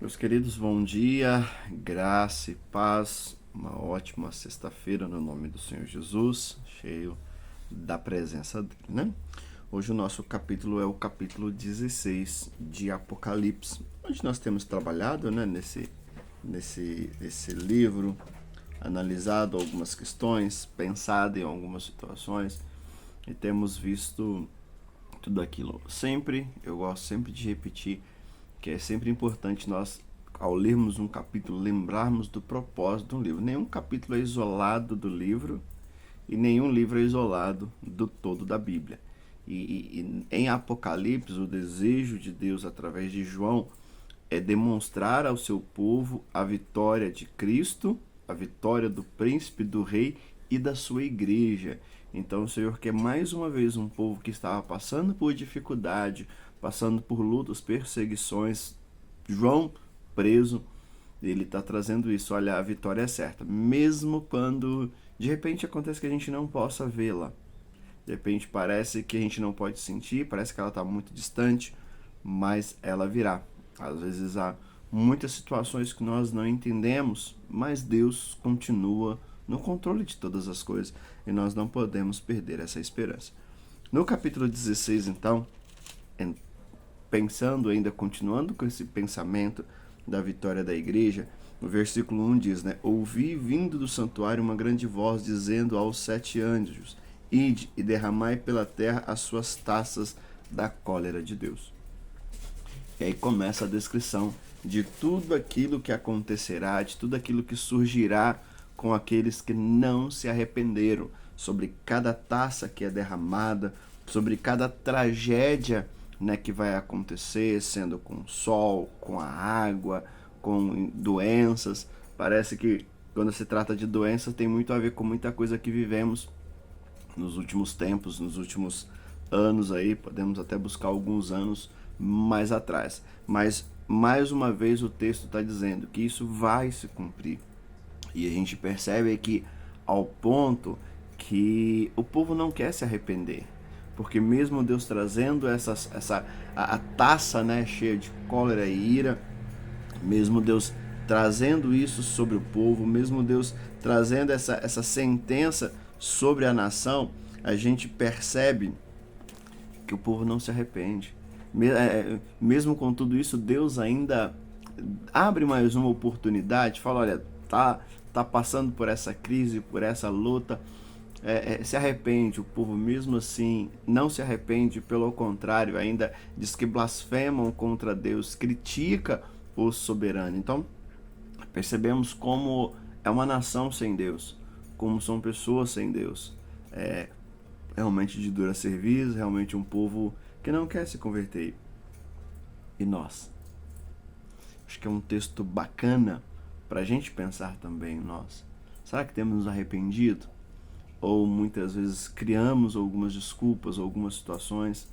Meus queridos, bom dia, graça e paz, uma ótima sexta-feira no nome do Senhor Jesus, cheio da presença dele, né? Hoje o nosso capítulo é o capítulo 16 de Apocalipse, onde nós temos trabalhado, né, nesse livro, analisado algumas questões, pensado em algumas situações e temos visto tudo aquilo. Eu gosto sempre de repetir que é sempre importante nós, ao lermos um capítulo, lembrarmos do propósito do livro. Nenhum capítulo é isolado do livro e nenhum livro é isolado do todo da Bíblia. E em Apocalipse, o desejo de Deus através de João é demonstrar ao seu povo a vitória de Cristo, a vitória do príncipe, do rei e da sua igreja. Então o Senhor quer mais uma vez um povo que estava passando por dificuldade, passando por lutas, perseguições, João preso, ele está trazendo isso. Olha, a vitória é certa, mesmo quando de repente acontece que a gente não possa vê-la. De repente parece que a gente não pode sentir, parece que ela está muito distante, mas ela virá. Às vezes há muitas situações que nós não entendemos, mas Deus continua no controle de todas as coisas e nós não podemos perder essa esperança. No capítulo 16, então, pensando ainda, continuando com esse pensamento da vitória da igreja, no versículo 1 diz, né? Ouvi vindo do santuário uma grande voz dizendo aos 7 anjos, ide e derramai pela terra as suas taças da cólera de Deus. E aí começa a descrição de tudo aquilo que acontecerá, de tudo aquilo que surgirá com aqueles que não se arrependeram, sobre cada taça que é derramada, sobre cada tragédia, né, que vai acontecer, sendo com o sol, com a água, com doenças. Parece que quando se trata de doenças tem muito a ver com muita coisa que vivemos nos últimos tempos, nos últimos anos aí, podemos até buscar alguns anos mais atrás. Mas mais uma vez o texto está dizendo que isso vai se cumprir. E a gente percebe que ao ponto que o povo não quer se arrepender. Porque mesmo Deus trazendo a taça, né, cheia de cólera e ira, mesmo Deus trazendo isso sobre o povo, mesmo Deus trazendo essa sentença sobre a nação, a gente percebe que o povo não se arrepende. Mesmo com tudo isso, Deus ainda abre mais uma oportunidade, fala, olha, tá passando por essa crise, por essa luta, se arrepende. O povo mesmo assim não se arrepende, pelo contrário, ainda diz que blasfemam contra Deus, critica o soberano. Então percebemos como é uma nação sem Deus, como são pessoas sem Deus. É realmente de dura serviço, realmente um povo que não quer se converter. E nós? Acho que é um texto bacana para a gente pensar também nós. Será que temos nos arrependido? Ou muitas vezes criamos algumas desculpas, algumas situações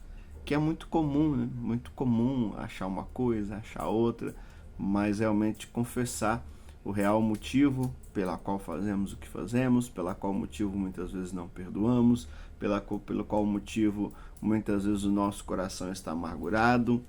que é muito comum, né? Muito comum achar uma coisa, achar outra, mas realmente confessar o real motivo pela qual fazemos o que fazemos, pela qual motivo muitas vezes não perdoamos, pelo qual motivo muitas vezes o nosso coração está amargurado.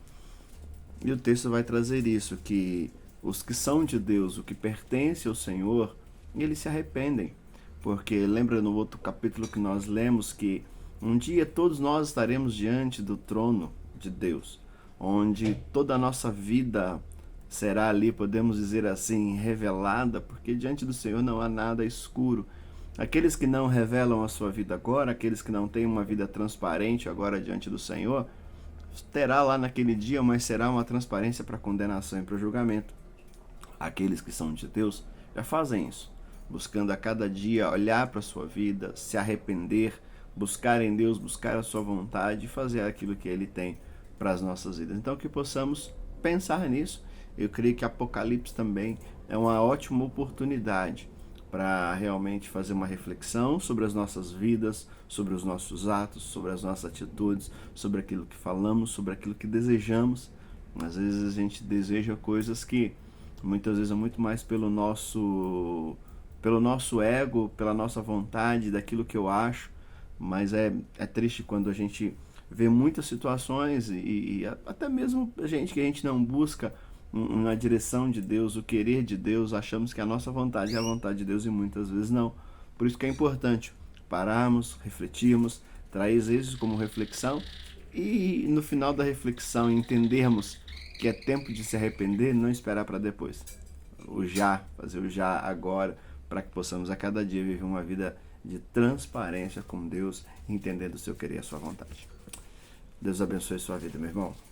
E o texto vai trazer isso, que os que são de Deus, o que pertence ao Senhor, eles se arrependem. Porque lembra no outro capítulo que nós lemos que um dia todos nós estaremos diante do trono de Deus, onde toda a nossa vida será ali, podemos dizer assim, revelada, porque diante do Senhor não há nada escuro. Aqueles que não revelam a sua vida agora, aqueles que não têm uma vida transparente agora diante do Senhor, terá lá naquele dia, mas será uma transparência para a condenação e para o julgamento. Aqueles que são de Deus já fazem isso, buscando a cada dia olhar para a sua vida, se arrepender, buscar em Deus, buscar a sua vontade e fazer aquilo que Ele tem para as nossas vidas. Então que possamos pensar nisso. Eu creio que Apocalipse também é uma ótima oportunidade para realmente fazer uma reflexão sobre as nossas vidas, sobre os nossos atos, sobre as nossas atitudes, sobre aquilo que falamos, sobre aquilo que desejamos. Às vezes a gente deseja coisas que muitas vezes é muito mais pelo nosso ego, pela nossa vontade, daquilo que eu acho, mas é triste quando a gente vê muitas situações e até mesmo gente que a gente não busca na direção de Deus, o querer de Deus, achamos que a nossa vontade é a vontade de Deus e muitas vezes não. Por isso que é importante pararmos, refletirmos, trazer isso como reflexão e no final da reflexão entendermos que é tempo de se arrepender, não esperar para depois. Fazer o já agora, para que possamos a cada dia viver uma vida de transparência com Deus, entendendo o seu querer e a sua vontade. Deus abençoe a sua vida, meu irmão.